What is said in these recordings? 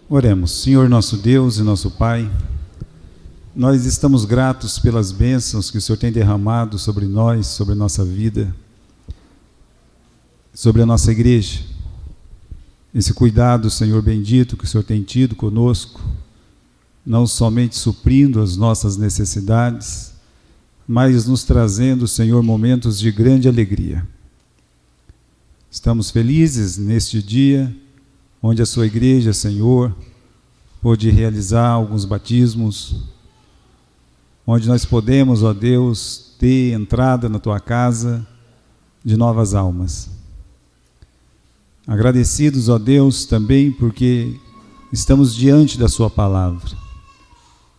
Oremos. Senhor nosso Deus e nosso Pai, nós estamos gratos pelas bênçãos que o Senhor tem derramado sobre nós, sobre a nossa vida, sobre a nossa igreja. Esse cuidado, Senhor bendito, que o Senhor tem tido conosco, não somente suprindo as nossas necessidades, mas nos trazendo, Senhor, momentos de grande alegria. Estamos felizes neste dia, onde a sua igreja, Senhor, pôde realizar alguns batismos, onde nós podemos, ó Deus, ter entrada na tua casa de novas almas. Agradecidos, ó Deus, também porque estamos diante da sua palavra.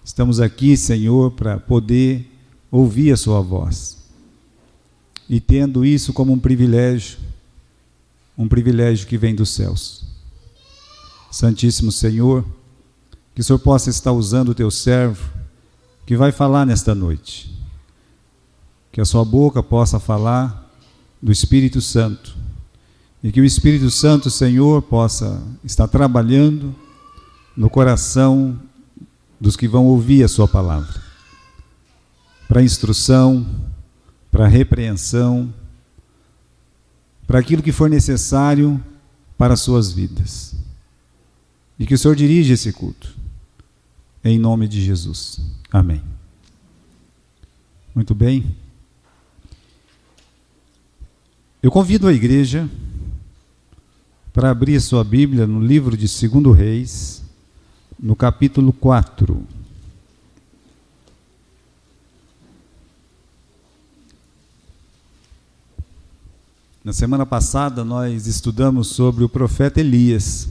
Estamos aqui, Senhor, para poder ouvir a sua voz. E tendo isso como um privilégio que vem dos céus. Santíssimo Senhor, que o Senhor possa estar usando o teu servo, que vai falar nesta noite. Que a sua boca possa falar do Espírito Santo. E que o Espírito Santo, Senhor, possa estar trabalhando no coração dos que vão ouvir a sua palavra. Para instrução, para repreensão, para aquilo que for necessário para as suas vidas. E que o Senhor dirija esse culto. Em nome de Jesus. Amém. Muito bem. Eu convido a igreja para abrir sua Bíblia no livro de 2 Reis, no capítulo 4. Na semana passada nós estudamos sobre o profeta Elias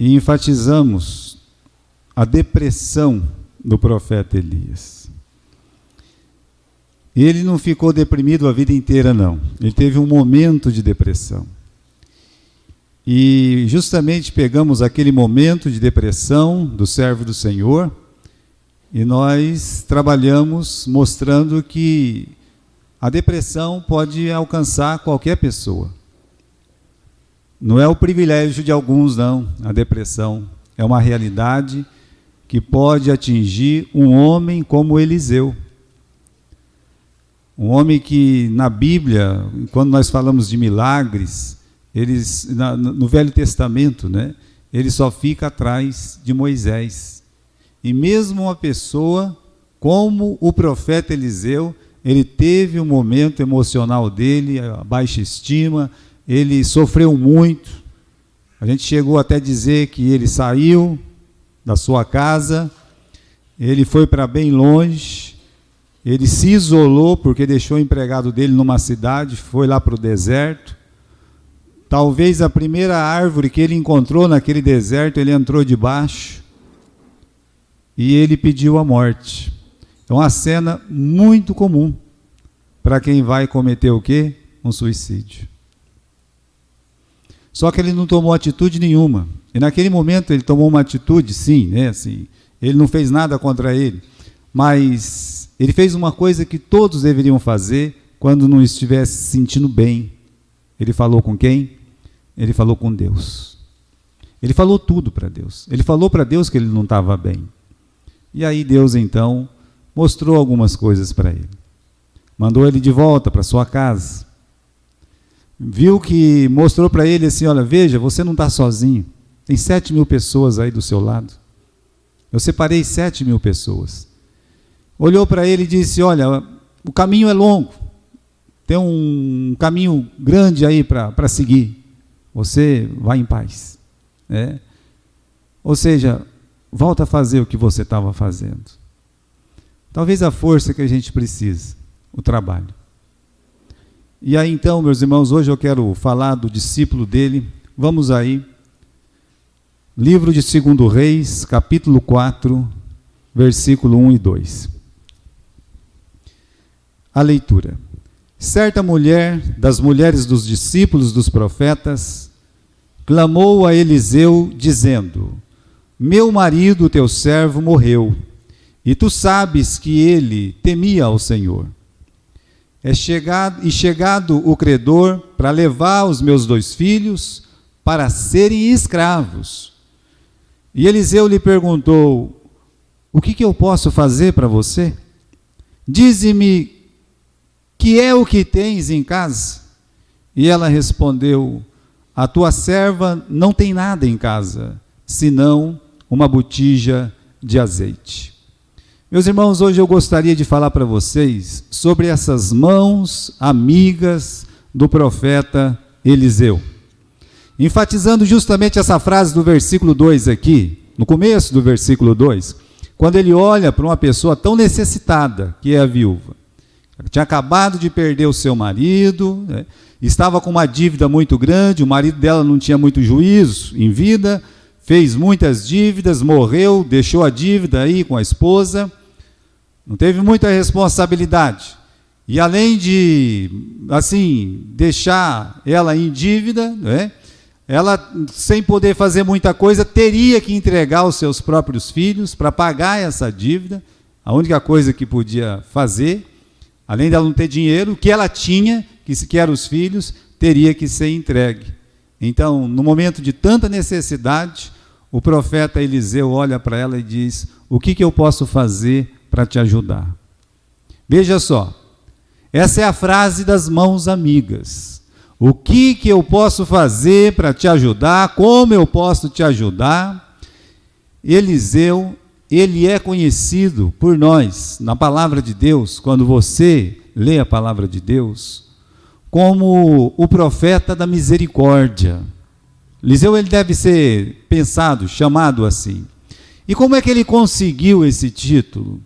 e enfatizamos a depressão do profeta Elias. Ele não ficou deprimido a vida inteira, não. Ele teve um momento de depressão. E justamente pegamos aquele momento de depressão do servo do Senhor e nós trabalhamos mostrando que a depressão pode alcançar qualquer pessoa. Não é o privilégio de alguns, não. A depressão é uma realidade que pode atingir um homem como Eliseu. Um homem que na Bíblia, quando nós falamos de milagres, no Velho Testamento, né, ele só fica atrás de Moisés. E mesmo uma pessoa como o profeta Eliseu, ele teve um momento emocional dele, a baixa estima, ele sofreu muito. A gente chegou até a dizer que ele saiu da sua casa, ele foi para bem longe, ele se isolou porque deixou o empregado dele numa cidade, foi lá para o deserto. Talvez a primeira árvore que ele encontrou naquele deserto, ele entrou debaixo e ele pediu a morte. É uma cena muito comum para quem vai cometer o quê? Um suicídio. Só que ele não tomou atitude nenhuma. E naquele momento ele tomou uma atitude, sim, né? Assim, ele não fez nada contra ele, mas ele fez uma coisa que todos deveriam fazer quando não estivesse se sentindo bem. Ele falou com quem? Ele falou com Deus. Ele falou tudo para Deus. Ele falou para Deus que ele não estava bem. E aí Deus então mostrou algumas coisas para ele. Mandou ele de volta para sua casa. Viu que mostrou para ele assim, olha, veja, você não está sozinho. Tem 7.000 pessoas aí do seu lado. Eu separei 7.000 pessoas. Olhou para ele e disse, olha, o caminho é longo. Tem um caminho grande aí para seguir. Você vai em paz. Né? Ou seja, volta a fazer o que você estava fazendo. Talvez a força que a gente precisa, o trabalho. E aí então, meus irmãos, hoje eu quero falar do discípulo dele. Vamos aí. Livro de 2 Reis, capítulo 4, versículo 1 e 2. A leitura. Certa mulher, das mulheres dos discípulos dos profetas, clamou a Eliseu, dizendo, meu marido, teu servo, morreu, e tu sabes que ele temia ao Senhor. Chegado o credor para levar os meus 2 filhos para serem escravos. E Eliseu lhe perguntou: o que eu posso fazer para você? Dize-me, que é o que tens em casa? E ela respondeu: a tua serva não tem nada em casa, senão uma botija de azeite. Meus irmãos, hoje eu gostaria de falar para vocês sobre essas mãos amigas do profeta Eliseu, enfatizando justamente essa frase do versículo 2 aqui, no começo do versículo 2, quando ele olha para uma pessoa tão necessitada, que é a viúva, que tinha acabado de perder o seu marido, né? Estava com uma dívida muito grande, o marido dela não tinha muito juízo em vida, fez muitas dívidas, morreu, deixou a dívida aí com a esposa, não teve muita responsabilidade. E além de, assim, deixar ela em dívida, né? Ela, sem poder fazer muita coisa, teria que entregar os seus próprios filhos para pagar essa dívida. A única coisa que podia fazer, além dela não ter dinheiro, o que ela tinha, que eram os filhos, teria que ser entregue. Então, no momento de tanta necessidade, o profeta Eliseu olha para ela e diz: o que eu posso fazer para te ajudar? Veja só, essa é a frase das mãos amigas. O que eu posso fazer para te ajudar? Como eu posso te ajudar? Eliseu, ele é conhecido por nós, na palavra de Deus, quando você lê a palavra de Deus, como o profeta da misericórdia. Eliseu, ele deve ser pensado, chamado assim. E como é que ele conseguiu esse título?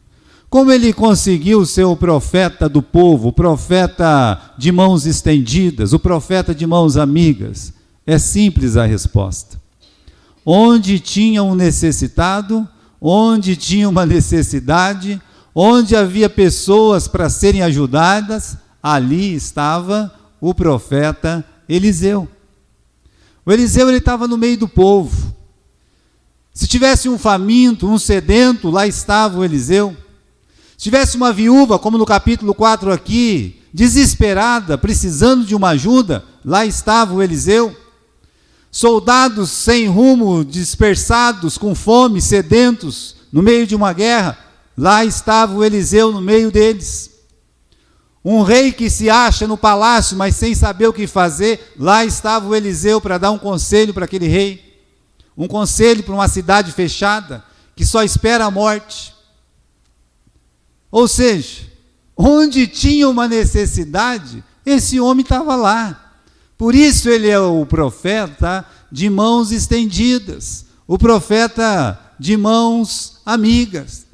Como ele conseguiu ser o profeta do povo, o profeta de mãos estendidas, o profeta de mãos amigas? É simples a resposta. Onde tinha um necessitado, onde tinha uma necessidade, onde havia pessoas para serem ajudadas, ali estava o profeta Eliseu. O Eliseu, ele estava no meio do povo. Se tivesse um faminto, um sedento, lá estava o Eliseu. Se tivesse uma viúva, como no capítulo 4 aqui, desesperada, precisando de uma ajuda, lá estava o Eliseu. Soldados sem rumo, dispersados, com fome, sedentos, no meio de uma guerra, lá estava o Eliseu no meio deles. Um rei que se acha no palácio, mas sem saber o que fazer, lá estava o Eliseu para dar um conselho para aquele rei. Um conselho para uma cidade fechada, que só espera a morte. Ou seja, onde tinha uma necessidade, esse homem estava lá. Por isso ele é o profeta de mãos estendidas, o profeta de mãos amigas.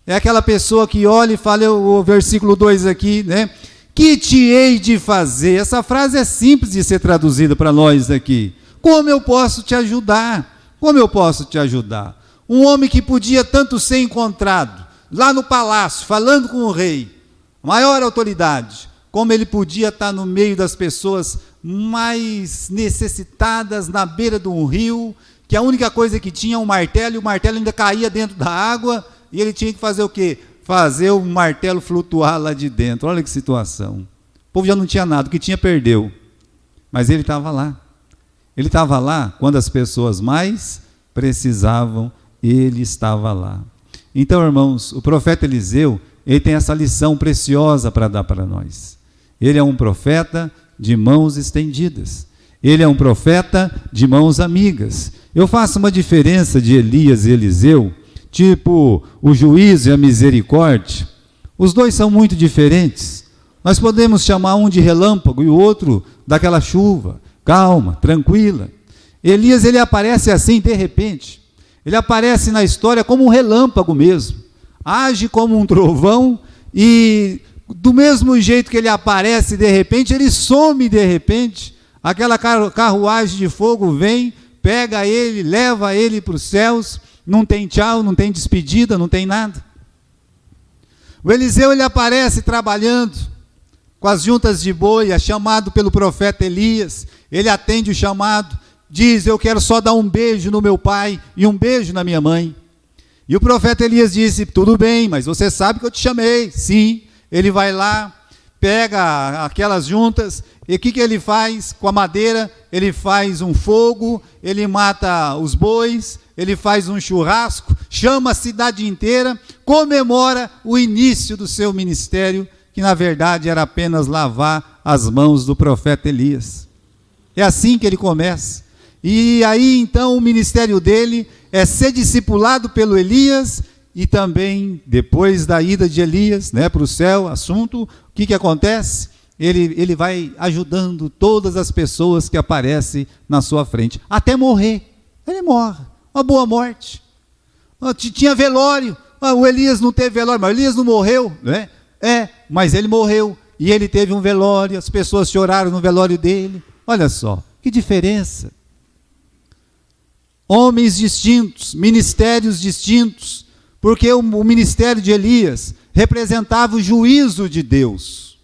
É aquela pessoa que olha e fala, o versículo 2 aqui, né? Que te hei de fazer? Essa frase é simples de ser traduzida para nós aqui. Como eu posso te ajudar? Como eu posso te ajudar? Um homem que podia tanto ser encontrado lá no palácio, falando com o rei, maior autoridade, como ele podia estar no meio das pessoas mais necessitadas, na beira de um rio, que a única coisa que tinha é um martelo, e o martelo ainda caía dentro da água, e ele tinha que fazer o quê? Fazer o martelo flutuar lá de dentro. Olha que situação. O povo já não tinha nada, o que tinha perdeu. Mas ele estava lá. Ele estava lá quando as pessoas mais precisavam, ele estava lá. Então, irmãos, o profeta Eliseu, ele tem essa lição preciosa para dar para nós. Ele é um profeta de mãos estendidas. Ele é um profeta de mãos amigas. Eu faço uma diferença de Elias e Eliseu, tipo o juízo e a misericórdia. Os dois são muito diferentes. Nós podemos chamar um de relâmpago e o outro daquela chuva, calma, tranquila. Elias, ele aparece assim de repente. Ele aparece na história como um relâmpago mesmo. Age como um trovão e do mesmo jeito que ele aparece de repente, ele some de repente. Aquela carruagem de fogo vem, pega ele, leva ele para os céus. Não tem tchau, não tem despedida, não tem nada. O Eliseu, ele aparece trabalhando com as juntas de boi, é chamado pelo profeta Elias. Ele atende o chamado, diz: eu quero só dar um beijo no meu pai e um beijo na minha mãe. E o profeta Elias disse: tudo bem, mas você sabe que eu te chamei. Sim. Ele vai lá, pega aquelas juntas, e o que ele faz com a madeira? ele faz um fogo, ele mata os bois, ele faz um churrasco, chama a cidade inteira, comemora o início do seu ministério, que na verdade era apenas lavar as mãos do profeta Elias. É assim que ele começa. E aí então o ministério dele é ser discipulado pelo Elias, e também depois da ida de Elias, para o céu, assunto, o que acontece? Ele vai ajudando todas as pessoas que aparecem na sua frente, até morrer. Ele morre, uma boa morte. Tinha velório, o Elias não teve velório, mas o Elias não morreu, mas ele morreu, e ele teve um velório, as pessoas choraram no velório dele. Olha só, que diferença. Homens distintos, ministérios distintos, porque o ministério de Elias representava o juízo de Deus.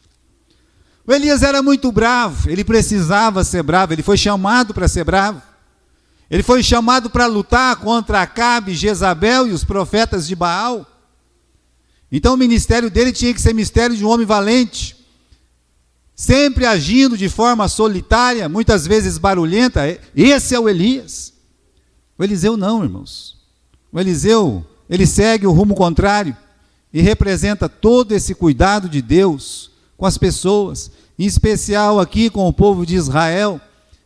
O Elias era muito bravo, ele precisava ser bravo, ele foi chamado para ser bravo. Ele foi chamado para lutar contra Acabe, Jezabel e os profetas de Baal. Então o ministério dele tinha que ser ministério de um homem valente, sempre agindo de forma solitária, muitas vezes barulhenta. Esse é o Elias. O Eliseu não, irmãos. O Eliseu, ele segue o rumo contrário e representa todo esse cuidado de Deus com as pessoas, em especial aqui com o povo de Israel.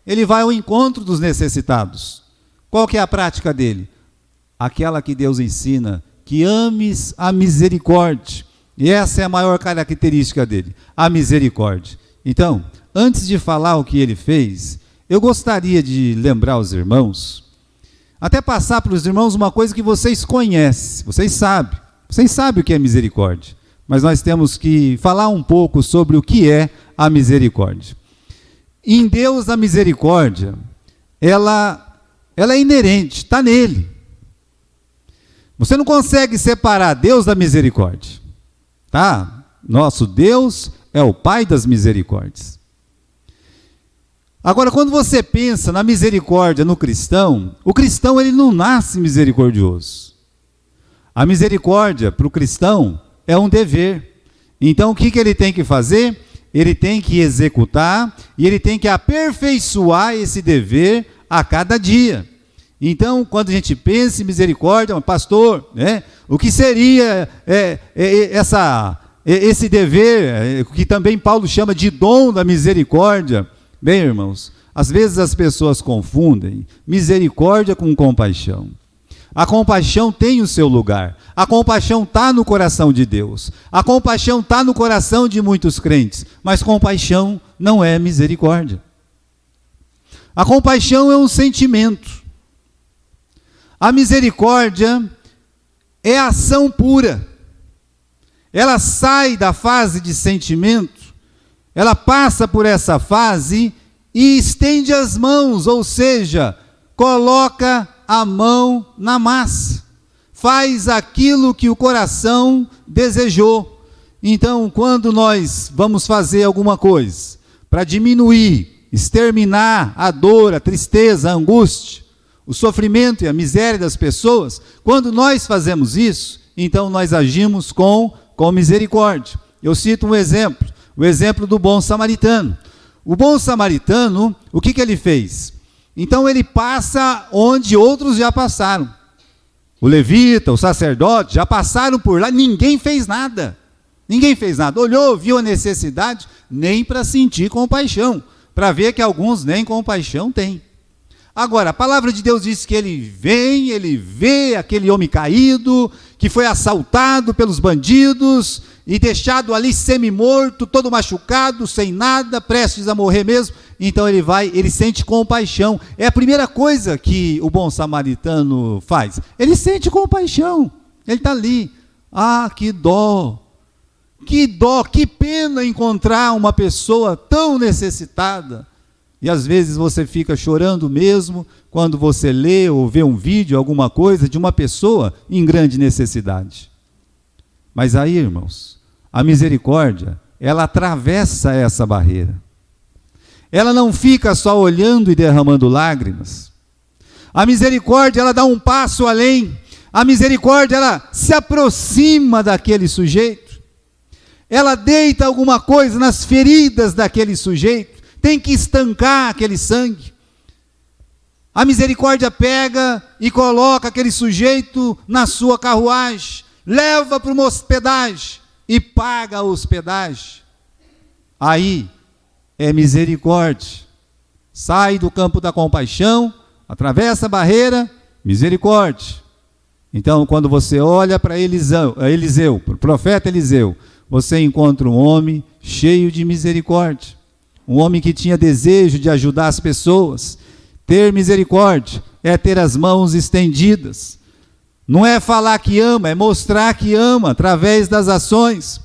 Ele vai ao encontro dos necessitados. Qual que é a prática dele? Aquela que Deus ensina, que ames a misericórdia. E essa é a maior característica dele, a misericórdia. Então, antes de falar o que ele fez, eu gostaria de lembrar aos irmãos, até passar para os irmãos uma coisa que vocês conhecem, vocês sabem o que é misericórdia, mas nós temos que falar um pouco sobre o que é a misericórdia. Em Deus, a misericórdia, ela é inerente, está nele. Você não consegue separar Deus da misericórdia, tá? Nosso Deus é o Pai das misericórdias. Agora, quando você pensa na misericórdia no cristão, o cristão ele não nasce misericordioso. A misericórdia para o cristão é um dever. Então, o que ele tem que fazer? Ele tem que executar e ele tem que aperfeiçoar esse dever a cada dia. Então, quando a gente pensa em misericórdia, pastor, o que seria esse dever, que também Paulo chama de dom da misericórdia? Bem, irmãos, às vezes as pessoas confundem misericórdia com compaixão. A compaixão tem o seu lugar, a compaixão está no coração de Deus, a compaixão está no coração de muitos crentes, mas compaixão não é misericórdia. A compaixão é um sentimento. A misericórdia é ação pura. Ela sai da fase de sentimento, ela passa por essa fase e estende as mãos, ou seja, coloca a mão na massa, faz aquilo que o coração desejou. Então, quando nós vamos fazer alguma coisa para diminuir, exterminar a dor, a tristeza, a angústia, o sofrimento e a miséria das pessoas, quando nós fazemos isso, então nós agimos com misericórdia. Eu cito um exemplo, o exemplo do bom samaritano. O bom samaritano, o que ele fez? Então ele passa onde outros já passaram. O levita, o sacerdote, já passaram por lá, ninguém fez nada. Ninguém fez nada. Olhou, viu a necessidade, nem para sentir compaixão, para ver que alguns nem compaixão têm. Agora, a palavra de Deus diz que ele vê aquele homem caído, que foi assaltado pelos bandidos e deixado ali semi-morto, todo machucado, sem nada, prestes a morrer mesmo. Então ele sente compaixão. É a primeira coisa que o bom samaritano faz. Ele sente compaixão. Ele está ali. Ah, que dó, que pena encontrar uma pessoa tão necessitada. E às vezes você fica chorando mesmo quando você lê ou vê um vídeo, alguma coisa de uma pessoa em grande necessidade. Mas aí, irmãos, a misericórdia, ela atravessa essa barreira. Ela não fica só olhando e derramando lágrimas. A misericórdia, ela dá um passo além. A misericórdia, ela se aproxima daquele sujeito. Ela deita alguma coisa nas feridas daquele sujeito. tem que estancar aquele sangue. A misericórdia pega e coloca aquele sujeito na sua carruagem, leva para uma hospedagem e paga a hospedagem. Aí é misericórdia. Sai do campo da compaixão, atravessa a barreira, misericórdia. Então, quando você olha para Eliseu, para o profeta Eliseu, você encontra um homem cheio de misericórdia. Um homem que tinha desejo de ajudar as pessoas. Ter misericórdia é ter as mãos estendidas. Não é falar que ama, é mostrar que ama através das ações,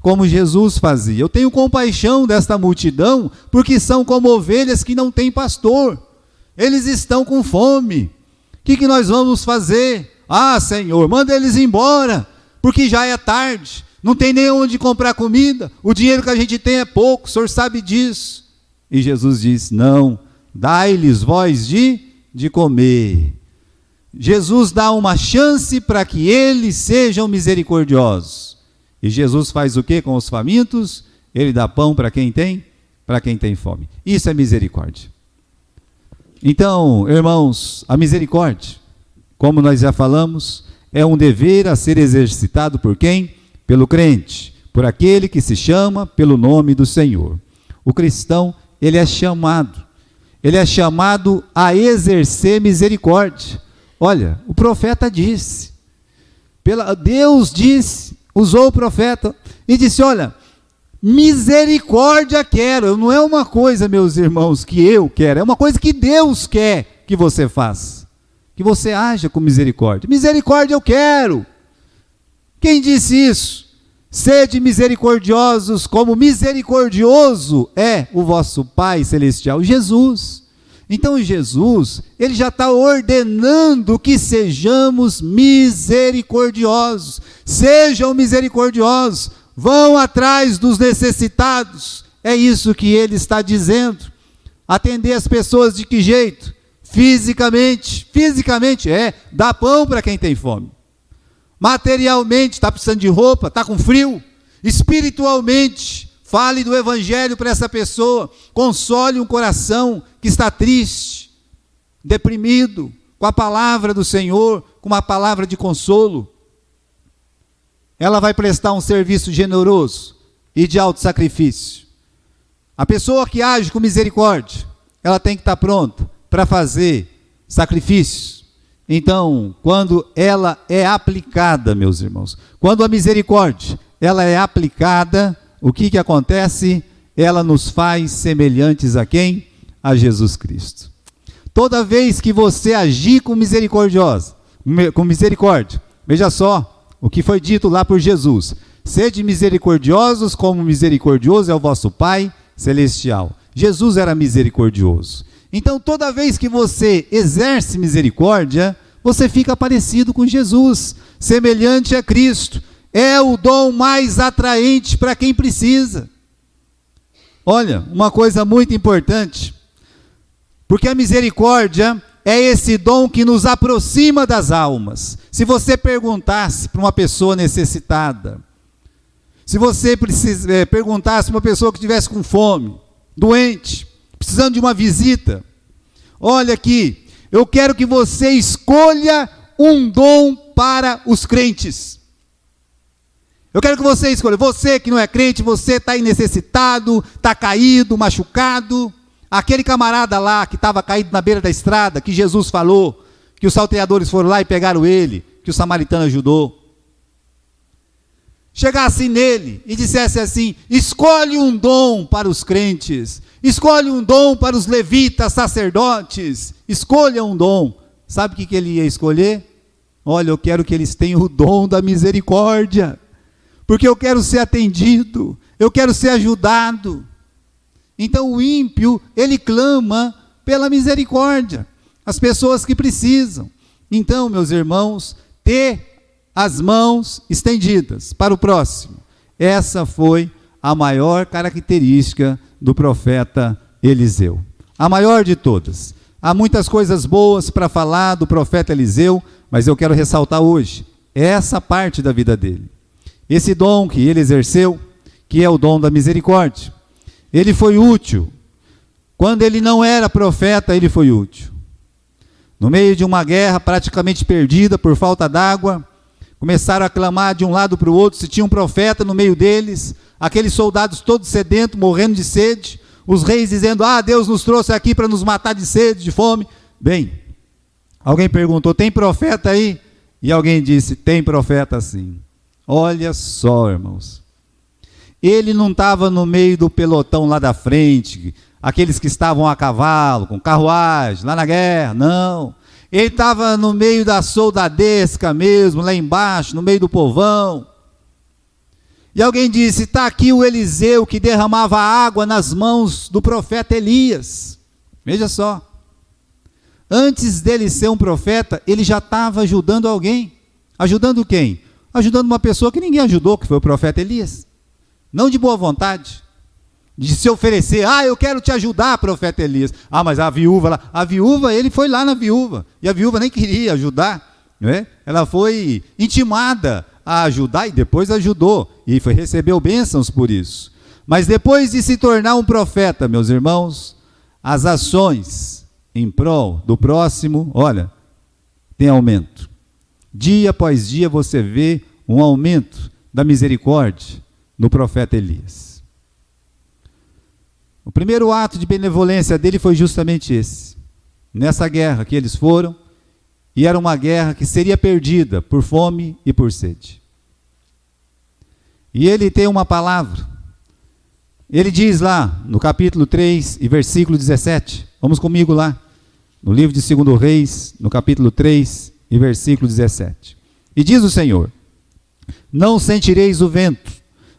como Jesus fazia. Eu tenho compaixão desta multidão, porque são como ovelhas que não têm pastor. Eles estão com fome. O que nós vamos fazer? Ah, Senhor, manda eles embora, porque já é tarde. Não tem nem onde comprar comida. O dinheiro que a gente tem é pouco, o Senhor sabe disso. E Jesus diz, não, dai-lhes voz de comer. Jesus dá uma chance para que eles sejam misericordiosos. E Jesus faz o que com os famintos? Ele dá pão para quem tem? Para quem tem fome. Isso é misericórdia. Então, irmãos, a misericórdia, como nós já falamos, é um dever a ser exercitado por quem? Pelo crente, por aquele que se chama pelo nome do Senhor. O cristão, ele é chamado a exercer misericórdia. Olha, o profeta disse, Deus disse, usou o profeta e disse, olha, misericórdia quero. Não é uma coisa, meus irmãos, que eu quero, é uma coisa que Deus quer que você faça, que você haja com misericórdia. Misericórdia eu quero. Quem disse isso? Sede misericordiosos, como misericordioso é o vosso Pai Celestial, Jesus. Então Jesus, ele já está ordenando que sejamos misericordiosos. Sejam misericordiosos, vão atrás dos necessitados. É isso que ele está dizendo. Atender as pessoas de que jeito? Fisicamente dá pão para quem tem fome. Materialmente, está precisando de roupa, está com frio. Espiritualmente, fale do evangelho para essa pessoa, console um coração que está triste, deprimido, com a palavra do Senhor, com uma palavra de consolo. Ela vai prestar um serviço generoso e de alto sacrifício. A pessoa que age com misericórdia, ela tem que estar pronta para fazer sacrifícios. Então, quando ela é aplicada, meus irmãos, quando a misericórdia, ela é aplicada, o que acontece? Ela nos faz semelhantes a quem? A Jesus Cristo. Toda vez que você agir com misericórdia, veja só o que foi dito lá por Jesus. Sede misericordiosos, como misericordioso é o vosso Pai Celestial. Jesus era misericordioso. Então, toda vez que você exerce misericórdia, você fica parecido com Jesus, semelhante a Cristo. É o dom mais atraente para quem precisa. Olha, uma coisa muito importante, porque a misericórdia é esse dom que nos aproxima das almas. Se você perguntasse para uma pessoa necessitada, se você perguntasse para uma pessoa que estivesse com fome, doente, precisando de uma visita, olha aqui, eu quero que você escolha um dom para os crentes. Eu quero que você escolha, você que não é crente, você está necessitado, está caído, machucado, aquele camarada lá que estava caído na beira da estrada, que Jesus falou, que os salteadores foram lá e pegaram ele, que o samaritano ajudou. Chegasse nele e dissesse assim, escolhe um dom para os crentes, escolhe um dom para os levitas, sacerdotes, escolha um dom. Sabe o que ele ia escolher? Olha, eu quero que eles tenham o dom da misericórdia, porque eu quero ser atendido, eu quero ser ajudado. Então o ímpio, ele clama pela misericórdia, as pessoas que precisam. Então, meus irmãos, ter as mãos estendidas para o próximo, essa foi a maior característica do profeta Eliseu. A maior de todas. Há muitas coisas boas para falar do profeta Eliseu, mas eu quero ressaltar hoje essa parte da vida dele. Esse dom que ele exerceu, que é o dom da misericórdia. Ele foi útil Quando ele não era profeta, ele foi útil. No meio de uma guerra praticamente perdida por falta d'água, começaram a clamar de um lado para o outro, se tinha um profeta no meio deles, aqueles soldados todos sedentos, morrendo de sede, os reis dizendo, Deus nos trouxe aqui para nos matar de sede, de fome. Bem, alguém perguntou, tem profeta aí? E alguém disse, tem profeta sim. Olha só, irmãos, ele não estava no meio do pelotão lá da frente, aqueles que estavam a cavalo, com carruagem, lá na guerra, não. Ele estava no meio da soldadesca mesmo, lá embaixo, no meio do povão. E alguém disse, está aqui o Eliseu que derramava água nas mãos do profeta Elias. Veja só. Antes dele ser um profeta, ele já estava ajudando alguém. Ajudando quem? Ajudando uma pessoa que ninguém ajudou, que foi o profeta Elias. Não de boa vontade. De se oferecer, eu quero te ajudar, profeta Elias. Mas a viúva lá, ele foi lá na viúva, e a viúva nem queria ajudar, não é? Ela foi intimada a ajudar e depois ajudou, e recebeu bênçãos por isso. Mas depois de se tornar um profeta, meus irmãos, as ações em prol do próximo, olha, tem aumento. Dia após dia você vê um aumento da misericórdia no profeta Elias. O primeiro ato de benevolência dele foi justamente esse. Nessa guerra que eles foram, e era uma guerra que seria perdida por fome e por sede. E ele tem uma palavra. Ele diz lá, no capítulo 3 e versículo 17, vamos comigo lá, no livro de 2 Reis, no capítulo 3 e versículo 17. E diz o Senhor, não sentireis o vento,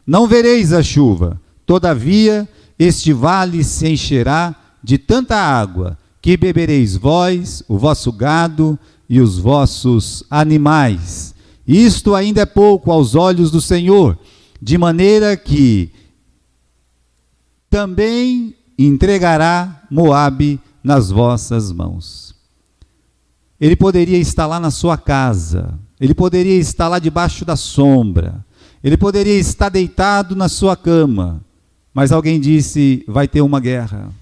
não vereis a chuva, todavia este vale se encherá de tanta água, que bebereis vós, o vosso gado e os vossos animais. Isto ainda é pouco aos olhos do Senhor, de maneira que também entregará Moabe nas vossas mãos. Ele poderia estar lá na sua casa, ele poderia estar lá debaixo da sombra, ele poderia estar deitado na sua cama, mas alguém disse, vai ter uma guerra.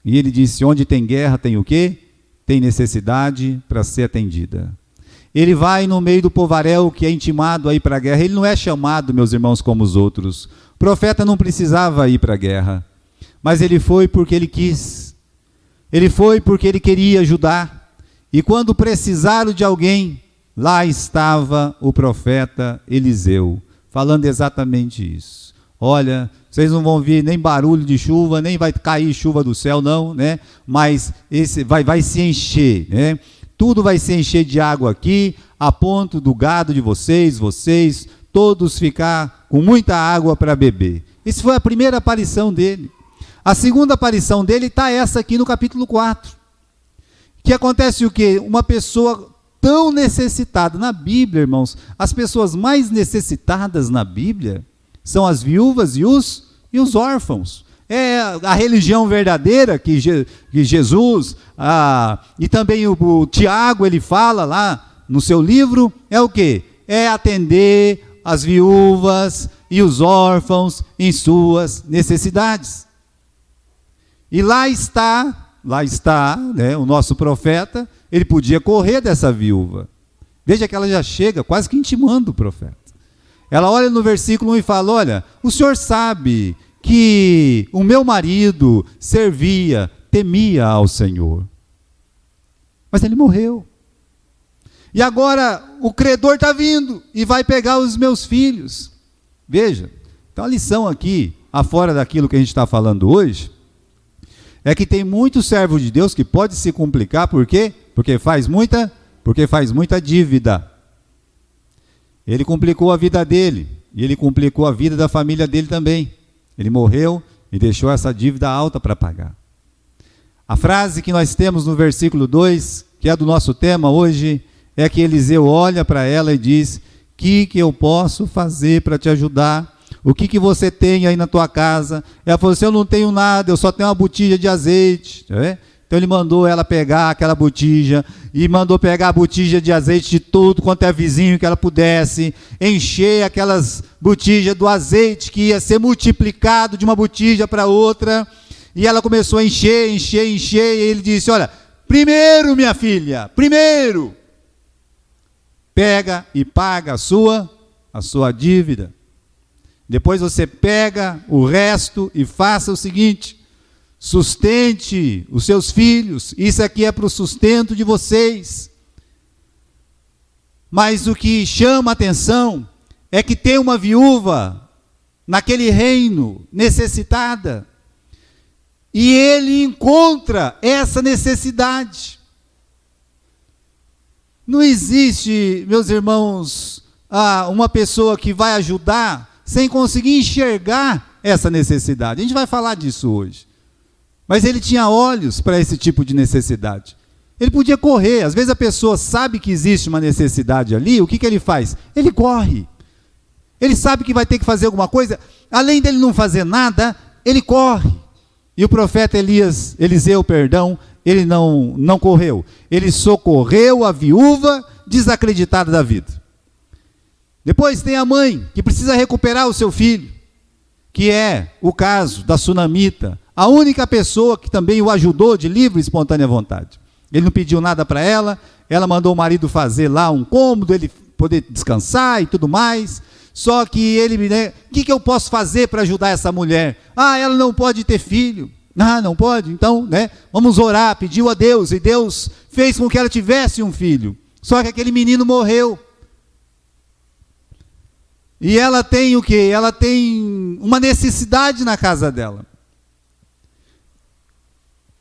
E ele disse, onde tem guerra tem o quê? Tem necessidade para ser atendida. Ele vai no meio do povaréu que é intimado a ir para a guerra. Ele não é chamado, meus irmãos, como os outros. O profeta não precisava ir para a guerra, mas ele foi porque ele quis. Ele foi porque ele queria ajudar. E quando precisaram de alguém, lá estava o profeta Eliseu, falando exatamente isso. Olha, vocês não vão ver nem barulho de chuva, nem vai cair chuva do céu, não, né? Mas esse vai se encher, né? Tudo vai se encher de água aqui, a ponto do gado de vocês, todos ficar com muita água para beber. Isso foi a primeira aparição dele. A segunda aparição dele está essa aqui no capítulo 4. Que acontece o quê? Uma pessoa tão necessitada. Na Bíblia, irmãos, as pessoas mais necessitadas na Bíblia são as viúvas e os órfãos. É a religião verdadeira que Jesus, e também o Tiago, ele fala lá no seu livro, é o quê? É atender as viúvas e os órfãos em suas necessidades. E lá está, né, o nosso profeta, ele podia correr dessa viúva. Veja que ela já chega quase que intimando o profeta. Ela olha no versículo 1 e fala, olha, o senhor sabe que o meu marido temia ao Senhor. Mas ele morreu. E agora o credor está vindo e vai pegar os meus filhos. Veja, então a lição aqui, afora daquilo que a gente está falando hoje, é que tem muito servo de Deus que pode se complicar, por quê? Porque faz muita dívida. Ele complicou a vida dele, e ele complicou a vida da família dele também. Ele morreu e deixou essa dívida alta para pagar. A frase que nós temos no versículo 2, que é do nosso tema hoje, é que Eliseu olha para ela e diz, o que eu posso fazer para te ajudar? O que você tem aí na tua casa? Ela falou assim, eu não tenho nada, eu só tenho uma botija de azeite. Então ele mandou ela pegar aquela botija, e mandou pegar a botija de azeite de tudo quanto é vizinho que ela pudesse, encher aquelas botijas do azeite que ia ser multiplicado de uma botija para outra, e ela começou a encher, e ele disse: olha, primeiro, minha filha, primeiro, pega e paga a sua dívida. Depois você pega o resto e faça o seguinte: sustente os seus filhos, isso aqui é para o sustento de vocês. Mas o que chama a atenção é que tem uma viúva naquele reino necessitada, e ele encontra essa necessidade. Não existe, meus irmãos, uma pessoa que vai ajudar sem conseguir enxergar essa necessidade. A gente vai falar disso hoje. Mas ele tinha olhos para esse tipo de necessidade. Ele podia correr. Às vezes a pessoa sabe que existe uma necessidade ali, o que ele faz? Ele corre. Ele sabe que vai ter que fazer alguma coisa, além dele não fazer nada, ele corre. E o profeta Eliseu, ele não correu. Ele socorreu a viúva desacreditada da vida. Depois tem a mãe, que precisa recuperar o seu filho, que é o caso da sunamita, a única pessoa que também o ajudou de livre e espontânea vontade. Ele não pediu nada para ela mandou o marido fazer lá um cômodo, ele poder descansar e tudo mais. Só que ele, o que eu posso fazer para ajudar essa mulher? Ela não pode ter filho. Não pode? Então, vamos orar. Pediu a Deus, e Deus fez com que ela tivesse um filho. Só que aquele menino morreu. E ela tem o quê? Ela tem uma necessidade na casa dela.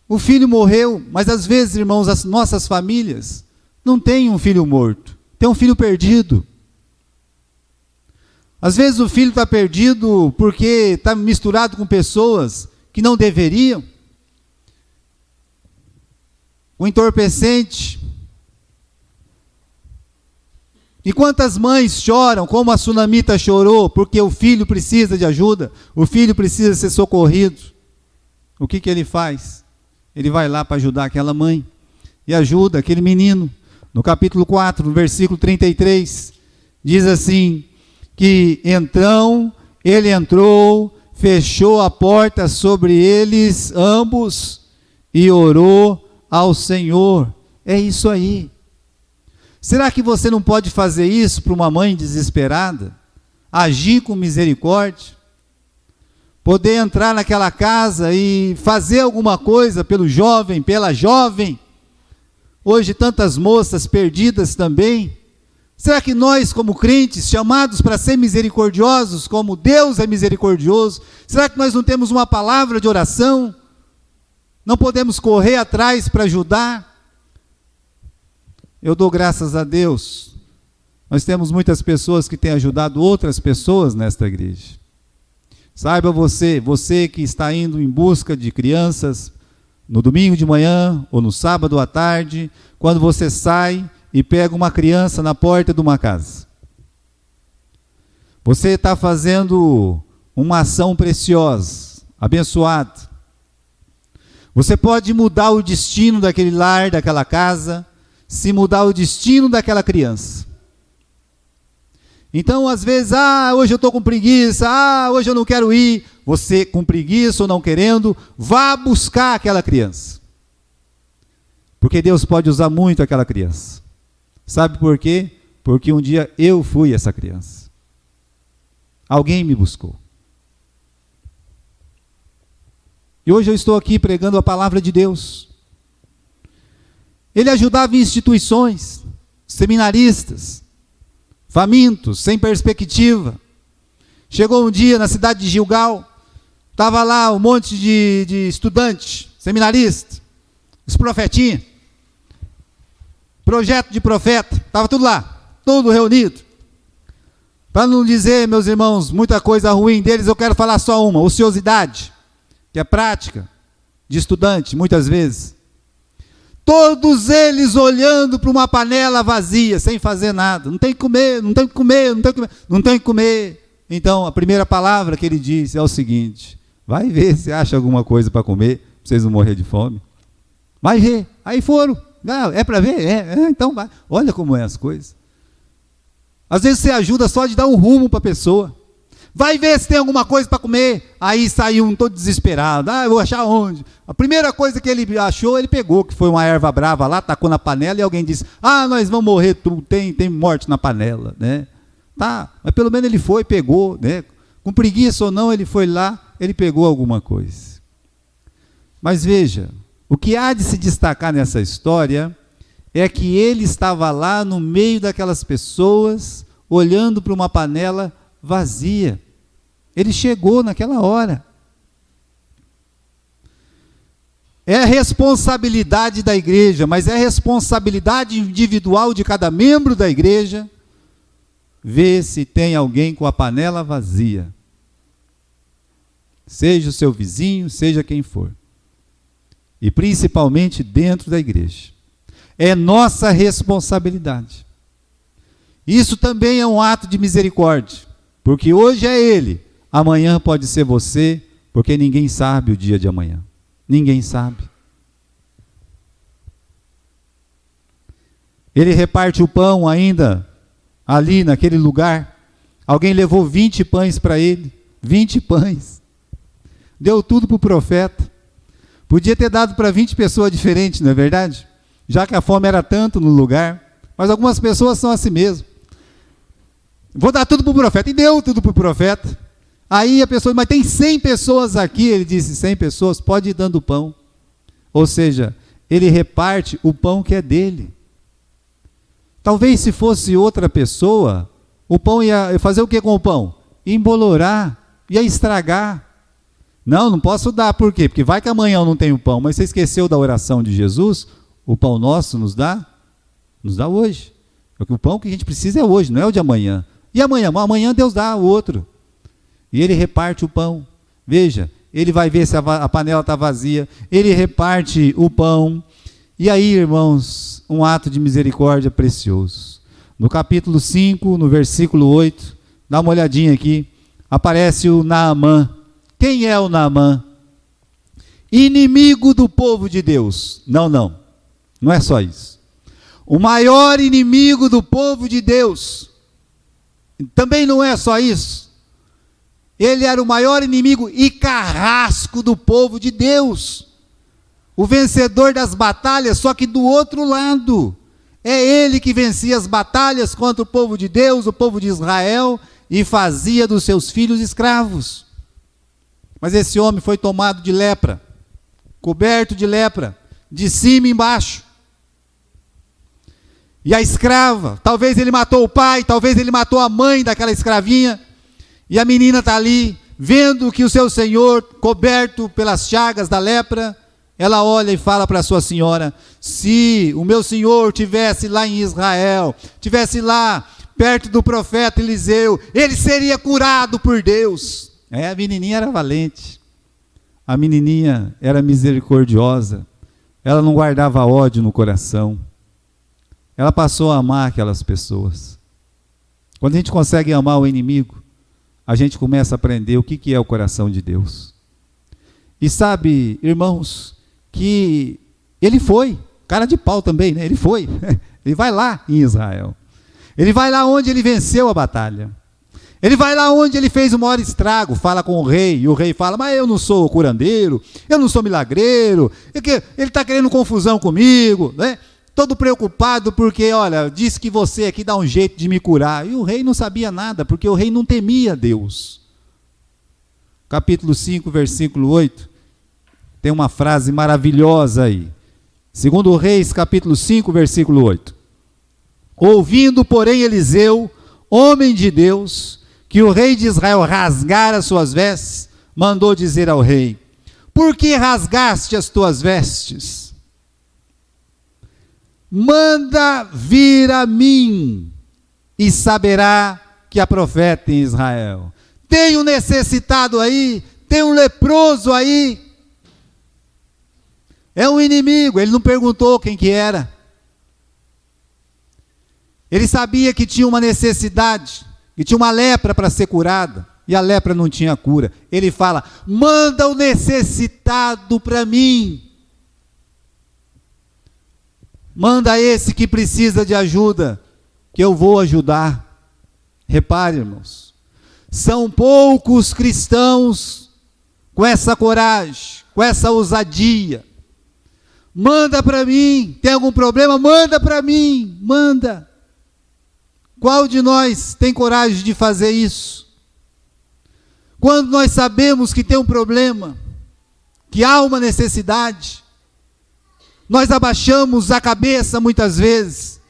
O filho morreu, mas às vezes, irmãos, as nossas famílias não têm um filho morto, tem um filho perdido. Às vezes o filho está perdido porque está misturado com pessoas que não deveriam. O entorpecente. E quantas mães choram, como a sunamita chorou, porque o filho precisa de ajuda, o filho precisa ser socorrido. O que ele faz? Ele vai lá para ajudar aquela mãe, e ajuda aquele menino. No capítulo 4, no versículo 33, diz assim, que então ele entrou, fechou a porta sobre eles ambos, e orou ao Senhor. É isso aí. Será que você não pode fazer isso para uma mãe desesperada? Agir com misericórdia? Poder entrar naquela casa e fazer alguma coisa pelo jovem, pela jovem? Hoje tantas moças perdidas também. Será que nós, como crentes, chamados para ser misericordiosos, como Deus é misericordioso, será que nós não temos uma palavra de oração? Não podemos correr atrás para ajudar? Eu dou graças a Deus. Nós temos muitas pessoas que têm ajudado outras pessoas nesta igreja. Saiba você que está indo em busca de crianças, no domingo de manhã ou no sábado à tarde, quando você sai e pega uma criança na porta de uma casa. Você está fazendo uma ação preciosa, abençoada. Você pode mudar o destino daquele lar, daquela casa, se mudar o destino daquela criança. Então, às vezes, hoje eu estou com preguiça, hoje eu não quero ir. Você, com preguiça ou não querendo, vá buscar aquela criança. Porque Deus pode usar muito aquela criança. Sabe por quê? Porque um dia eu fui essa criança. Alguém me buscou. E hoje eu estou aqui pregando a palavra de Deus. Ele ajudava em instituições, seminaristas, famintos, sem perspectiva. Chegou um dia na cidade de Gilgal, estava lá um monte de estudantes, seminaristas, os profetinhas, projeto de profeta, estava tudo lá, tudo reunido. Para não dizer, meus irmãos, muita coisa ruim deles, eu quero falar só uma: ociosidade, que é prática de estudante, muitas vezes. Todos eles olhando para uma panela vazia, sem fazer nada. Não tem que comer, não tem que comer, não tem que comer, não tem que comer. Então, a primeira palavra que ele disse é o seguinte: vai ver se acha alguma coisa para comer, para vocês não morrer de fome. Vai ver. Aí foram. É para ver? Então vai. Olha como é as coisas. Às vezes você ajuda só de dar um rumo para a pessoa. Vai ver se tem alguma coisa para comer. Aí saiu um todo desesperado. Eu vou achar onde? A primeira coisa que ele achou, ele pegou, que foi uma erva brava lá, tacou na panela e alguém disse, nós vamos morrer, tem morte na panela, né? Tá, mas pelo menos ele foi, pegou, né? Com preguiça ou não, ele foi lá, ele pegou alguma coisa. Mas veja, o que há de se destacar nessa história é que ele estava lá no meio daquelas pessoas, olhando para uma panela vazia. Ele chegou naquela hora. É a responsabilidade da igreja, mas é a responsabilidade individual de cada membro da igreja ver se tem alguém com a panela vazia. Seja o seu vizinho, seja quem for. E principalmente dentro da igreja. É nossa responsabilidade. Isso também é um ato de misericórdia, porque hoje é ele, amanhã pode ser você, porque ninguém sabe o dia de amanhã. Ninguém sabe. Ele reparte o pão ainda ali naquele lugar. Alguém levou 20 pães para ele. 20 pães. Deu tudo para o profeta. Podia ter dado para 20 pessoas diferentes, não é verdade? Já que a fome era tanto no lugar. Mas algumas pessoas são assim mesmo. Vou dar tudo para o profeta. E deu tudo para o profeta. Aí a pessoa, mas tem 100 pessoas aqui. Ele disse, 100 pessoas, pode ir dando pão. Ou seja, ele reparte o pão que é dele. Talvez se fosse outra pessoa, o pão ia fazer o que com o pão? Ia embolorar, ia estragar. Não posso dar, por quê? Porque vai que amanhã eu não tenho pão, mas você esqueceu da oração de Jesus? O pão nosso nos dá hoje. Porque o pão que a gente precisa é hoje, não é o de amanhã. E amanhã? Amanhã Deus dá o outro. E ele reparte o pão. Veja, ele vai ver se a panela está vazia, ele reparte o pão. E aí, irmãos, um ato de misericórdia precioso. No capítulo 5, no versículo 8, dá uma olhadinha aqui, aparece o Naamã. Quem é o Naamã? Inimigo do povo de Deus. Não é só isso. O maior inimigo do povo de Deus. Também não é só isso. Ele era o maior inimigo e carrasco do povo de Deus. O vencedor das batalhas, só que do outro lado. É ele que vencia as batalhas contra o povo de Deus, o povo de Israel, e fazia dos seus filhos escravos. Mas esse homem foi tomado de lepra, coberto de lepra, de cima e embaixo. E a escrava, talvez ele matou o pai, talvez ele matou a mãe daquela escravinha, e a menina está ali, vendo que o seu senhor, coberto pelas chagas da lepra, ela olha e fala para a sua senhora, se o meu senhor tivesse lá em Israel, tivesse lá perto do profeta Eliseu, ele seria curado por Deus. A menininha era valente, a menininha era misericordiosa, ela não guardava ódio no coração, ela passou a amar aquelas pessoas. Quando a gente consegue amar o inimigo, a gente começa a aprender o que é o coração de Deus. E sabe, irmãos, que ele foi, cara de pau também, né? Ele foi, ele vai lá em Israel, ele vai lá onde ele venceu a batalha, ele vai lá onde ele fez o maior estrago, fala com o rei, e o rei fala, mas eu não sou curandeiro, eu não sou milagreiro, ele está querendo confusão comigo, né? Todo preocupado porque, olha, disse que você aqui dá um jeito de me curar, e o rei não sabia nada, porque o rei não temia Deus. Capítulo 5, versículo 8, tem uma frase maravilhosa aí. Segundo Reis, capítulo 5, versículo 8. Ouvindo, porém, Eliseu, homem de Deus, que o rei de Israel rasgara suas vestes, mandou dizer ao rei, por que rasgaste as tuas vestes? Manda vir a mim, e saberá que há profeta em Israel. Tem um necessitado aí, tem um leproso aí, é um inimigo. Ele não perguntou quem que era. Ele sabia que tinha uma necessidade, que tinha uma lepra para ser curada, e a lepra não tinha cura. Ele fala, manda o necessitado para mim. Manda esse que precisa de ajuda, que eu vou ajudar. Repare, irmãos, São poucos cristãos com essa coragem, com essa ousadia. Manda para mim, tem algum problema? Manda para mim, manda. Qual de nós tem coragem de fazer isso? Quando nós sabemos que tem um problema, que há uma necessidade, nós abaixamos a cabeça muitas vezes.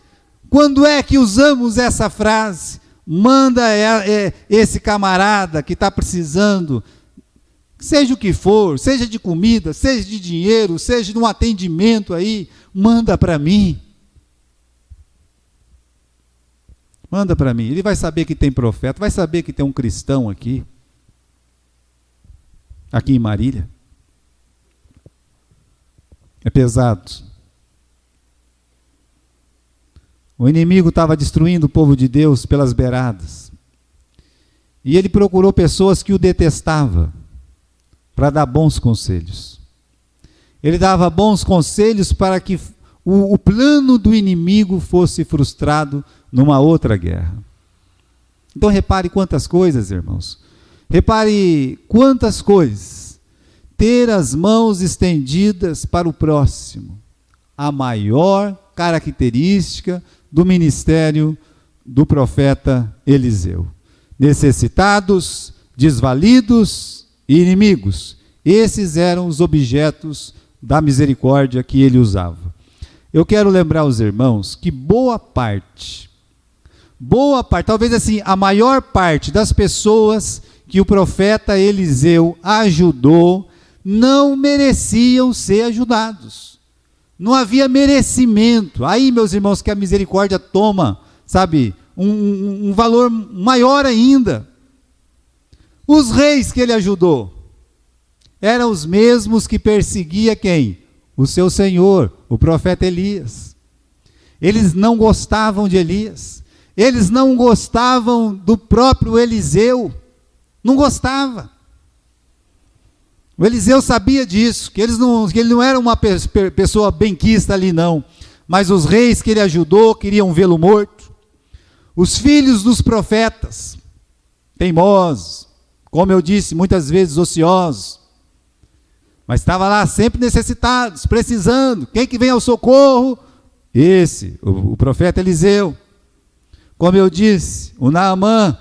Quando é que usamos essa frase? Manda esse camarada que está precisando, seja o que for, seja de comida, seja de dinheiro, seja de um atendimento aí, manda para mim. Manda para mim. Ele vai saber que tem profeta, vai saber que tem um cristão aqui em Marília. É pesado. O inimigo estava destruindo o povo de Deus pelas beiradas. E ele procurou pessoas que o detestavam para dar bons conselhos. Ele dava bons conselhos para que o plano do inimigo fosse frustrado numa outra guerra. Então repare quantas coisas, irmãos. Repare quantas coisas. Ter as mãos estendidas para o próximo. A maior característica do ministério do profeta Eliseu. Necessitados, desvalidos e inimigos. Esses eram os objetos da misericórdia que ele usava. Eu quero lembrar aos irmãos que boa parte, talvez assim, a maior parte das pessoas que o profeta Eliseu ajudou, não mereciam ser ajudados. Não havia merecimento. Aí, meus irmãos, que a misericórdia toma, sabe, um valor maior ainda. Os reis que ele ajudou eram os mesmos que perseguia quem? O seu senhor, o profeta Elias. Eles não gostavam de Elias. Eles não gostavam do próprio Eliseu. Não gostava. O Eliseu sabia disso, que ele não era uma pessoa benquista ali não, mas os reis que ele ajudou queriam vê-lo morto. Os filhos dos profetas, teimosos, como eu disse, muitas vezes ociosos, mas estava lá sempre necessitados, precisando. Quem que vem ao socorro? O profeta Eliseu. Como eu disse, o Naamã,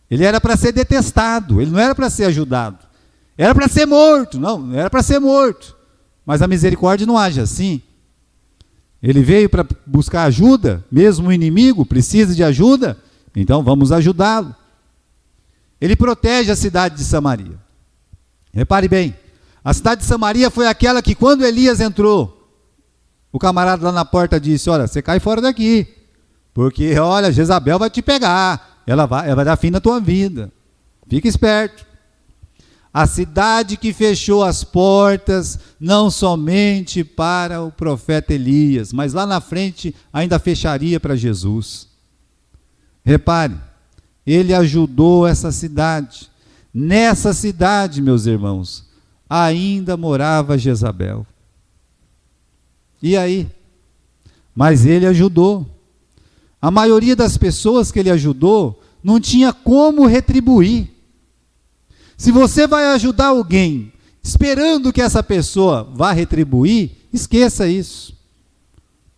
ele era para ser detestado, ele não era para ser ajudado. Era para ser morto, não era para ser morto. Mas a misericórdia não age assim. Ele veio para buscar ajuda, mesmo o inimigo precisa de ajuda, então vamos ajudá-lo. Ele protege a cidade de Samaria. Repare bem, a cidade de Samaria foi aquela que quando Elias entrou, o camarada lá na porta disse, olha, você cai fora daqui, porque olha, Jezabel vai te pegar, ela vai dar fim na tua vida, fica esperto. A cidade que fechou as portas, não somente para o profeta Elias, mas lá na frente ainda fecharia para Jesus. Repare, ele ajudou essa cidade. Nessa cidade, meus irmãos, ainda morava Jezabel. E aí? Mas ele ajudou. A maioria das pessoas que ele ajudou não tinha como retribuir. Se você vai ajudar alguém esperando que essa pessoa vá retribuir, esqueça isso.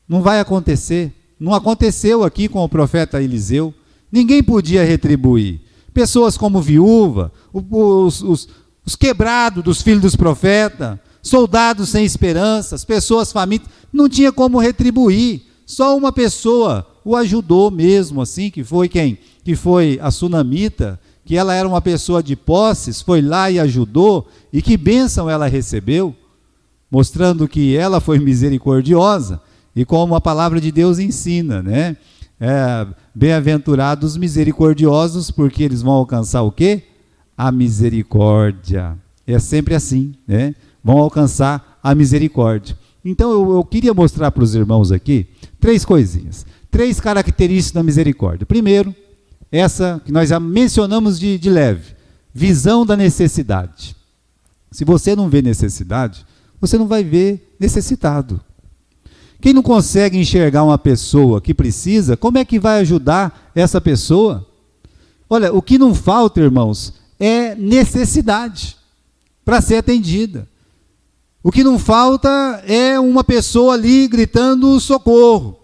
Não vai acontecer. Não aconteceu aqui com o profeta Eliseu. Ninguém podia retribuir. Pessoas como viúva, os quebrados dos filhos dos profetas, soldados sem esperanças, pessoas famintas, não tinha como retribuir. Só uma pessoa o ajudou mesmo, assim, que foi quem? Que foi a sunamita, que ela era uma pessoa de posses, foi lá e ajudou, e que bênção ela recebeu, mostrando que ela foi misericordiosa, e como a palavra de Deus ensina, né? Bem-aventurados misericordiosos, porque eles vão alcançar o quê? A misericórdia. É sempre assim, né? Vão alcançar a misericórdia. Então eu queria mostrar para os irmãos aqui 3 coisinhas, 3 características da misericórdia. Primeiro, essa que nós já mencionamos de leve, visão da necessidade. Se você não vê necessidade, você não vai ver necessitado. Quem não consegue enxergar uma pessoa que precisa, como é que vai ajudar essa pessoa? Olha, o que não falta, irmãos, é necessidade para ser atendida. O que não falta é uma pessoa ali gritando socorro.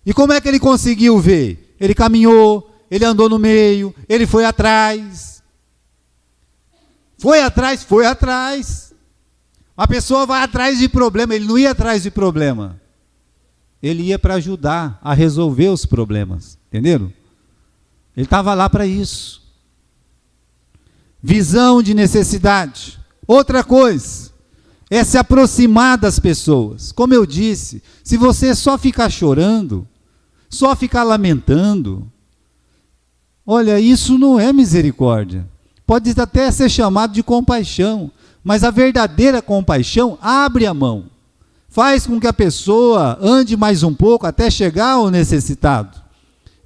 E como é que ele conseguiu ver? Ele caminhou, ele andou no meio, ele foi atrás. Foi atrás. A pessoa vai atrás de problema, ele não ia atrás de problema. Ele ia para ajudar a resolver os problemas, entenderam? Ele estava lá para isso. Visão de necessidade. Outra coisa é se aproximar das pessoas. Como eu disse, se você só ficar chorando, só ficar lamentando, olha, isso não é misericórdia. Pode até ser chamado de compaixão, mas a verdadeira compaixão abre a mão, faz com que a pessoa ande mais um pouco até chegar ao necessitado.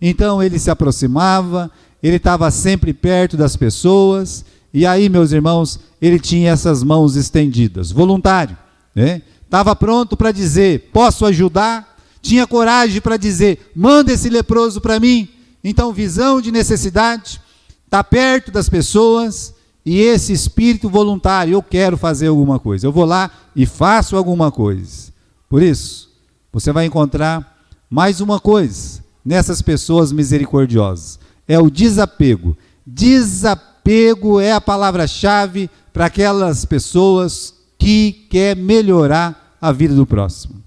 Então ele se aproximava, ele estava sempre perto das pessoas, e aí, meus irmãos, ele tinha essas mãos estendidas, voluntário, né? Estava pronto para dizer, posso ajudar? Tinha coragem para dizer, manda esse leproso para mim. Então, visão de necessidade, está perto das pessoas, e esse espírito voluntário, eu quero fazer alguma coisa, eu vou lá e faço alguma coisa. Por isso, você vai encontrar mais uma coisa nessas pessoas misericordiosas, é o desapego. Desapego é a palavra-chave para aquelas pessoas que quer melhorar a vida do próximo.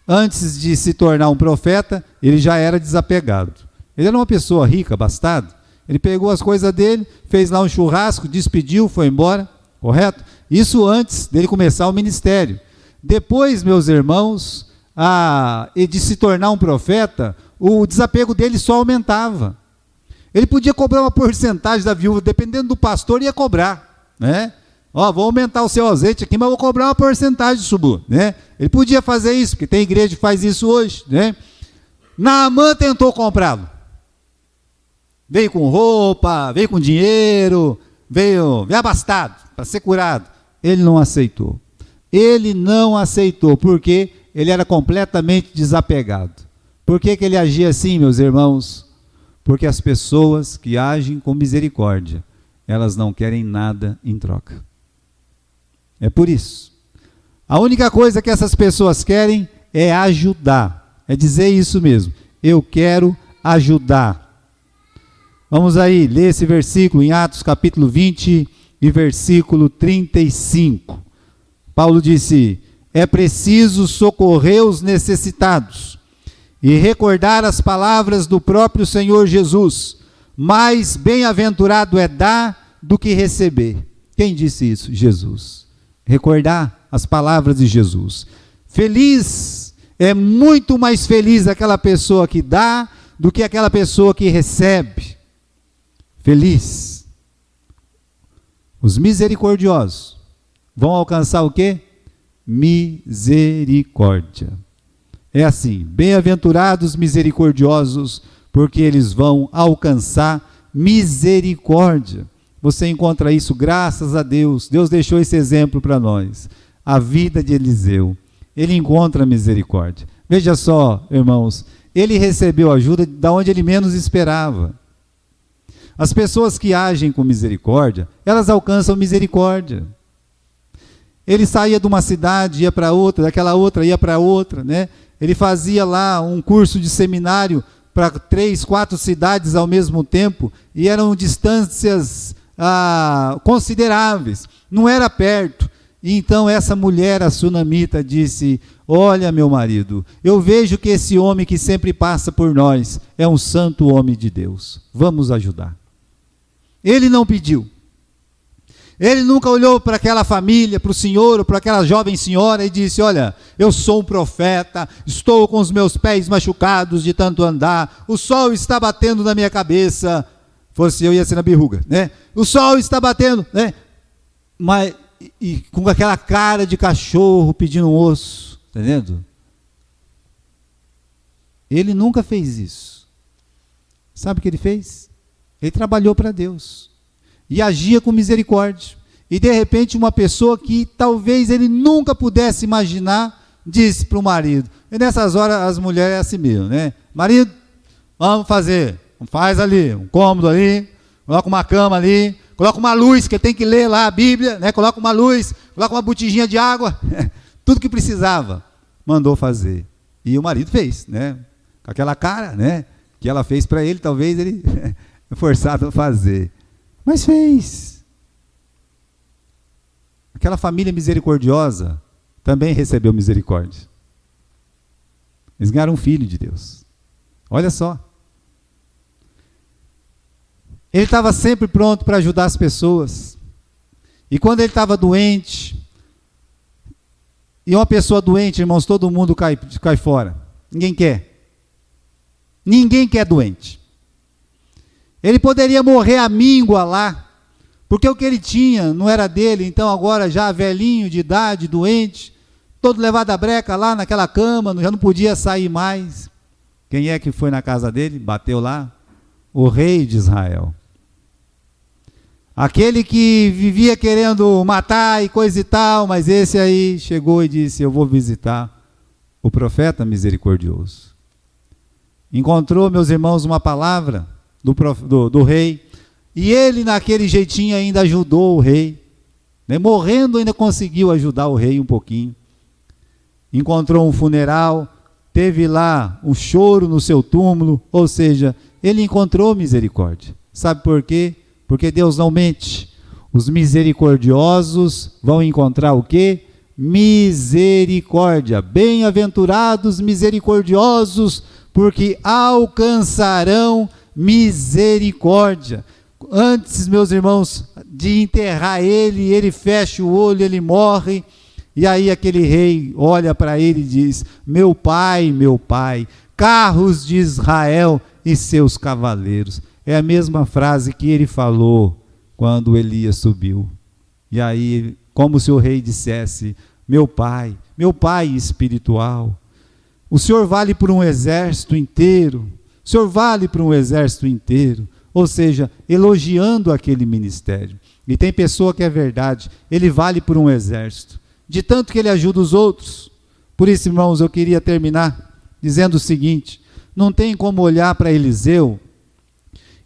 Antes de se tornar um profeta, ele já era desapegado. Ele era uma pessoa rica, abastada. Ele pegou as coisas dele, fez lá um churrasco, despediu, foi embora, correto? Isso antes dele começar o ministério. Depois, meus irmãos, de se tornar um profeta, o desapego dele só aumentava. Ele podia cobrar uma porcentagem da viúva, dependendo do pastor, ia cobrar, né? Ó, vou aumentar o seu azeite aqui, mas vou cobrar uma porcentagem de subu, né? Ele podia fazer isso, porque tem igreja que faz isso hoje, né? Naamã tentou comprá-lo. Veio com roupa, veio com dinheiro, veio abastado para ser curado. Ele não aceitou. Ele não aceitou, porque ele era completamente desapegado. Por que ele agia assim, meus irmãos? Porque as pessoas que agem com misericórdia, elas não querem nada em troca. É por isso. A única coisa que essas pessoas querem é ajudar. É dizer isso mesmo. Eu quero ajudar. Vamos aí, ler esse versículo em Atos capítulo 20 e versículo 35. Paulo disse, é preciso socorrer os necessitados e recordar as palavras do próprio Senhor Jesus, mais bem-aventurado é dar do que receber. Quem disse isso? Jesus. Recordar as palavras de Jesus. Feliz, é muito mais feliz aquela pessoa que dá do que aquela pessoa que recebe. Feliz. Os misericordiosos vão alcançar o quê? Misericórdia. É assim, bem-aventurados misericordiosos, porque eles vão alcançar misericórdia. Você encontra isso, graças a Deus. Deus deixou esse exemplo para nós. A vida de Eliseu. Ele encontra misericórdia. Veja só, irmãos, ele recebeu ajuda de onde ele menos esperava. As pessoas que agem com misericórdia, elas alcançam misericórdia. Ele saía de uma cidade, ia para outra, daquela outra ia para outra, né? Ele fazia lá um curso de seminário para 3, 4 cidades ao mesmo tempo, e eram distâncias consideráveis, não era perto. E então essa mulher, a sunamita, disse, olha meu marido, eu vejo que esse homem que sempre passa por nós é um santo homem de Deus, vamos ajudar. Ele não pediu. Ele nunca olhou para aquela família, para o senhor, ou para aquela jovem senhora e disse, olha, eu sou um profeta, estou com os meus pés machucados de tanto andar, o sol está batendo na minha cabeça, fosse eu ia ser na berruga, né? O sol está batendo, né? Mas, e com aquela cara de cachorro pedindo um osso, está entendendo? Ele nunca fez isso. Sabe o que ele fez? Ele trabalhou para Deus. E agia com misericórdia. E de repente uma pessoa que talvez ele nunca pudesse imaginar, disse para o marido. E nessas horas as mulheres é assim mesmo, né? Marido, vamos fazer, faz ali, um cômodo ali, coloca uma cama ali, coloca uma luz, que ele tem que ler lá a Bíblia, né? Coloca uma luz, coloca uma botijinha de água, tudo que precisava, mandou fazer. E o marido fez, né? Com aquela cara, né? Que ela fez para ele, talvez ele é forçado a fazer. Mas fez. Aquela família misericordiosa também recebeu misericórdia. Eles ganharam um filho de Deus. Olha só. Ele estava sempre pronto para ajudar as pessoas. E quando ele estava doente, e uma pessoa doente, irmãos, todo mundo cai fora. Ninguém quer. Ninguém quer doente. Ele poderia morrer à míngua lá, porque o que ele tinha não era dele, então agora já velhinho de idade, doente, todo levado à breca lá naquela cama, já não podia sair mais. Quem é que foi na casa dele? Bateu lá? O rei de Israel. Aquele que vivia querendo matar e coisa e tal, mas esse aí chegou e disse, eu vou visitar o profeta misericordioso. Encontrou, meus irmãos, uma palavra do rei, e ele naquele jeitinho ainda ajudou o rei, né? Morrendo ainda conseguiu ajudar o rei um pouquinho. Encontrou um funeral, teve lá um choro no seu túmulo, ou seja, ele encontrou misericórdia. Sabe por quê? Porque Deus não mente. Os misericordiosos vão encontrar o quê? Misericórdia. Bem-aventurados misericordiosos, porque alcançarão misericórdia. Antes, meus irmãos, de enterrar ele, ele fecha o olho, ele morre, e aí aquele rei olha para ele e diz, meu pai, carros de Israel e seus cavaleiros. É a mesma frase que ele falou quando Elias subiu. E aí, como se o rei dissesse, meu pai espiritual, o Senhor vale por um exército inteiro, o Senhor vale por um exército inteiro, ou seja, elogiando aquele ministério. E tem pessoa que é verdade, ele vale por um exército, de tanto que ele ajuda os outros. Por isso, irmãos, eu queria terminar dizendo o seguinte, não tem como olhar para Eliseu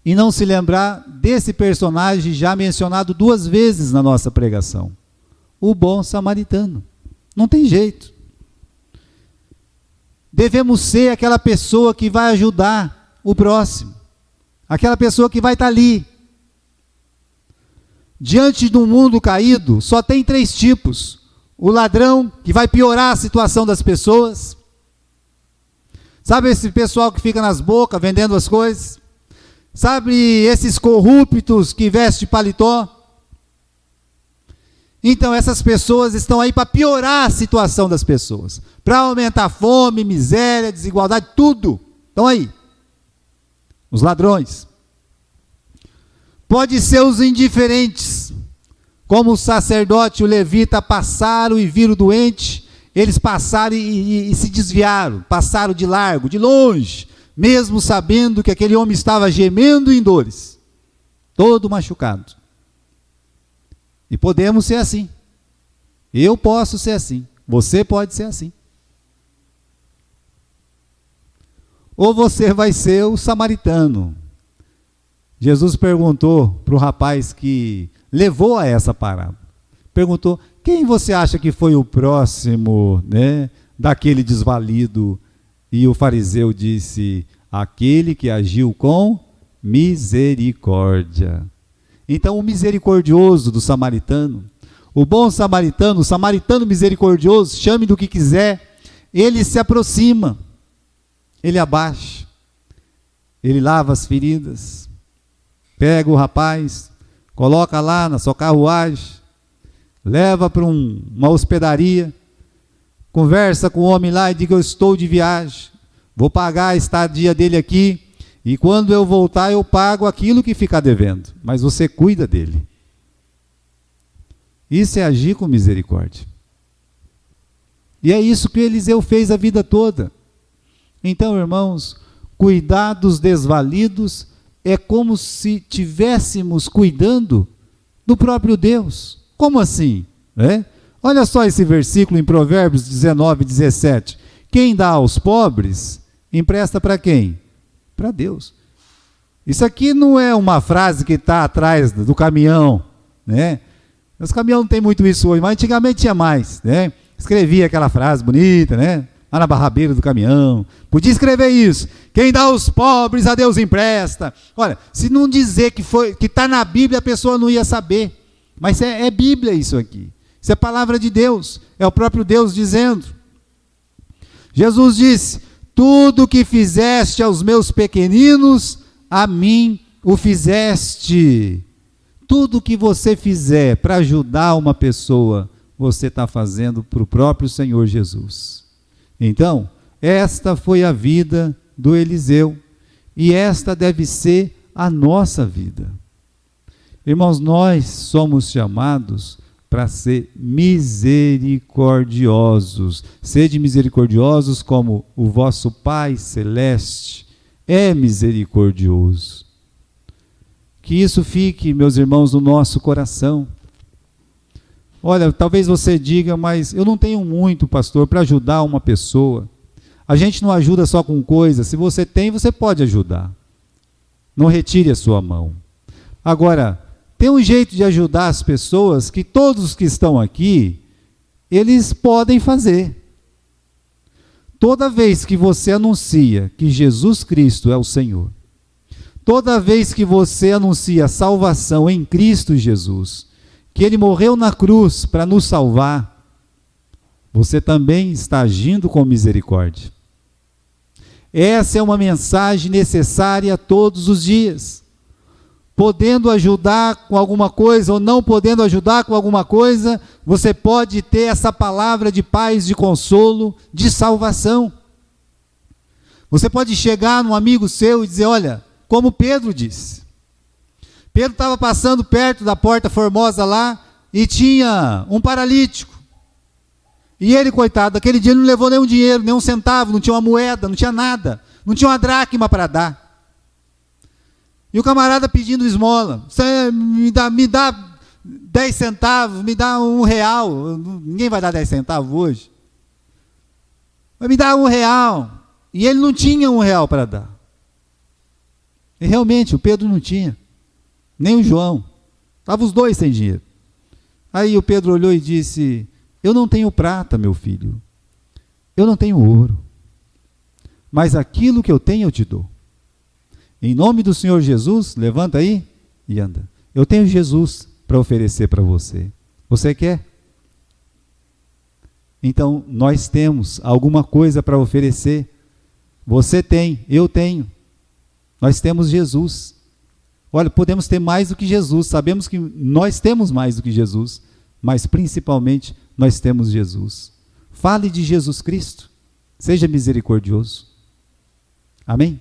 e não se lembrar desse personagem já mencionado 2 vezes na nossa pregação, o bom samaritano. Não tem jeito. Devemos ser aquela pessoa que vai ajudar o próximo, aquela pessoa que vai estar ali. Diante de um mundo caído, só tem 3 tipos. O ladrão, que vai piorar a situação das pessoas. Sabe esse pessoal que fica nas bocas vendendo as coisas? Sabe esses corruptos que vestem paletó? Então essas pessoas estão aí para piorar a situação das pessoas, para aumentar a fome, miséria, desigualdade, tudo. Estão aí. Os ladrões. Pode ser os indiferentes, como o sacerdote e o levita passaram e viram o doente, eles passaram e se desviaram, passaram de largo, de longe, mesmo sabendo que aquele homem estava gemendo em dores, todo machucado. E podemos ser assim. Eu posso ser assim. Você pode ser assim. Ou você vai ser o samaritano. Jesus perguntou para o rapaz que levou a essa parábola. Perguntou, quem você acha que foi o próximo, né, daquele desvalido? E o fariseu disse, aquele que agiu com misericórdia. Então o misericordioso do samaritano, o bom samaritano, o samaritano misericordioso, chame do que quiser, ele se aproxima, ele abaixa, ele lava as feridas, pega o rapaz, coloca lá na sua carruagem, leva para uma hospedaria, conversa com o homem lá e diga, eu estou de viagem, vou pagar a estadia dele aqui, e quando eu voltar eu pago aquilo que ficar devendo, mas você cuida dele. Isso é agir com misericórdia. E é isso que Eliseu fez a vida toda. Então, irmãos, cuidar dos desvalidos é como se estivéssemos cuidando do próprio Deus. Como assim? Olha só esse versículo em Provérbios 19, 17. Quem dá aos pobres, empresta para quem? Para Deus. Isso aqui não é uma frase que está atrás do caminhão, né? Os caminhões não tem muito isso hoje, mas antigamente tinha mais, né? Escrevia aquela frase bonita, né? Lá na barrabeira do caminhão. Podia escrever isso. Quem dá aos pobres, a Deus empresta. Olha, se não dizer que está na Bíblia, a pessoa não ia saber. Mas é Bíblia isso aqui. Isso é palavra de Deus. É o próprio Deus dizendo. Jesus disse: tudo que fizeste aos meus pequeninos, a mim o fizeste. Tudo que você fizer para ajudar uma pessoa, você está fazendo para o próprio Senhor Jesus. Então, esta foi a vida do Eliseu, e esta deve ser a nossa vida. Irmãos, nós somos chamados para ser misericordiosos. Sede misericordiosos como o vosso Pai Celeste é misericordioso. Que isso fique, meus irmãos, no nosso coração. Olha, talvez você diga, mas eu não tenho muito, pastor, para ajudar uma pessoa. A gente não ajuda só com coisas. Se você tem, você pode ajudar. Não retire a sua mão. Agora, tem um jeito de ajudar as pessoas que todos que estão aqui, eles podem fazer. Toda vez que você anuncia que Jesus Cristo é o Senhor, toda vez que você anuncia a salvação em Cristo Jesus, que Ele morreu na cruz para nos salvar, você também está agindo com misericórdia. Essa é uma mensagem necessária todos os dias. Podendo ajudar com alguma coisa ou não podendo ajudar com alguma coisa, você pode ter essa palavra de paz, de consolo, de salvação. Você pode chegar num amigo seu e dizer, olha, como Pedro disse. Pedro estava passando perto da Porta Formosa lá e tinha um paralítico. E ele, coitado, aquele dia ele não levou nenhum dinheiro, nem um centavo, não tinha uma moeda, não tinha nada, não tinha uma dracma para dar. E o camarada pedindo esmola, você me dá 10 centavos, me dá R$1, ninguém vai dar 10 centavos hoje, mas me dá R$1, e ele não tinha R$1 para dar. E realmente, o Pedro não tinha, nem o João, estavam os dois sem dinheiro. Aí o Pedro olhou e disse, eu não tenho prata, meu filho, eu não tenho ouro, mas aquilo que eu tenho eu te dou. Em nome do Senhor Jesus, levanta aí e anda. Eu tenho Jesus para oferecer para você. Você quer? Então, nós temos alguma coisa para oferecer. Você tem, eu tenho. Nós temos Jesus. Olha, podemos ter mais do que Jesus. Sabemos que nós temos mais do que Jesus, mas principalmente nós temos Jesus. Fale de Jesus Cristo. Seja misericordioso. Amém?